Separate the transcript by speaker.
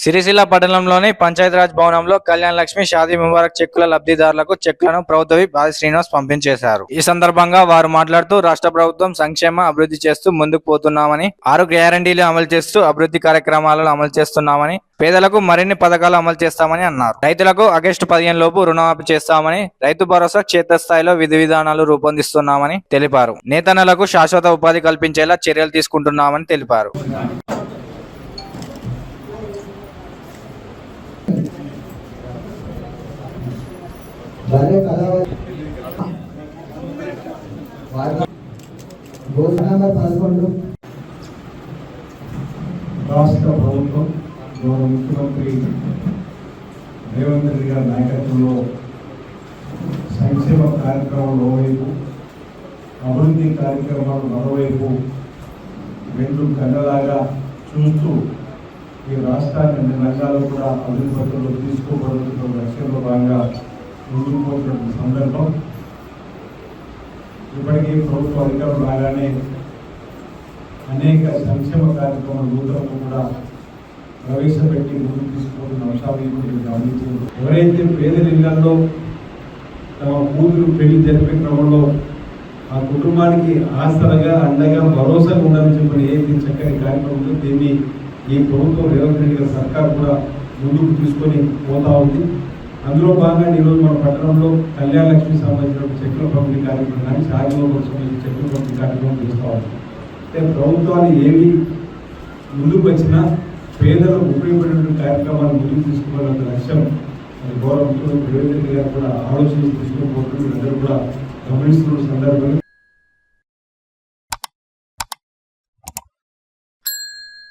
Speaker 1: సిరిసిల్ల పట్టణంలోని పంచాయతీరాజ్ భవనంలో కళ్యాణ్ లక్ష్మి షాదీ ముబారక్ చెక్కుల లబ్ధిదారులకు చెక్కులను ప్రభుత్వ విప్ ఆది శ్రీనివాస్ పంపించేశారు. ఈ సందర్భంగా వారు మాట్లాడుతూ రాష్ట్ర ప్రభుత్వం సంక్షేమ అభివృద్ధి చేస్తూ ముందుకు పోతున్నామని, 6 గ్యారంటీలు అమలు చేస్తూ అభివృద్ధి కార్యక్రమాలను అమలు చేస్తున్నామని, పేదలకు మరిన్ని పథకాలు అమలు చేస్తామని అన్నారు. రైతులకు ఆగస్టు 15 లోపు రుణమాఫీ చేస్తామని, రైతు భరోసా క్షేత్రస్థాయిలో విధి విధానాలు రూపొందిస్తున్నామని తెలిపారు. నేతన్నలకు శాశ్వత ఉపాధి కల్పించేలా చర్యలు తీసుకుంటున్నామని తెలిపారు.
Speaker 2: రాష్ట్ర ప్రభుత్వం గౌరవ ముఖ్యమంత్రి రేవంత్ రెడ్డి గారి నాయకత్వంలో సంక్షేమ కార్యక్రమాలు ఒకవైపు, అభివృద్ధి కార్యక్రమాలు మరోవైపు రెండు కళ్ళలాగా చూస్తూ ఈ రాష్ట్రాన్ని అన్ని రంగాల్లో కూడా అభివృద్ధి పథకంలో తీసుకోబడుతున్న లక్ష్యంలో భాగంగా ముందుకు పోతున్న సందర్భం. ఇప్పటికీ ప్రభుత్వ అధికారులు రాగానే అనేక సంక్షేమ కార్యక్రమాలు నూతనంగా కూడా ప్రవేశపెట్టి ముందుకు తీసుకుపోతున్న అంశాలను గమనించారు. ఎవరైతే పేదల ఇళ్లలో తమ కూతురు పెళ్లి జరిపే క్రమంలో ఆ కుటుంబానికి ఆసరగా అండగా భరోసాగా ఉండాలని చెప్పిన ఏది చక్కని కార్యక్రమం ఉందో దీన్ని ఈ ప్రభుత్వం రేవంత్ రెడ్డి గారి సర్కార్ కూడా ముందుకు తీసుకొని పోతా ఉంది. అందులో భాగంగా ఈరోజు మన పట్టణంలో కళ్యాణ లక్ష్మి సంబంధించిన చెక్కుల పంపిణీ కార్యక్రమం కానీ షాదీలకు సంబంధించిన చెక్కుల పంపిణీ కార్యక్రమం చేస్తూ ఉంది. అంటే ప్రభుత్వాలు ఏవి ముందుకు వచ్చినా పేదలకు ఉపయోగపడే కార్యక్రమాలు ముందుకు తీసుకోవాలన్న లక్ష్యం గౌరవ ముఖ్యమంత్రి రేవంత్ రెడ్డి గారు కూడా ఆలోచించి తీసుకుని పోతున్న అందరూ కూడా గమనిస్తున్న సందర్భంగా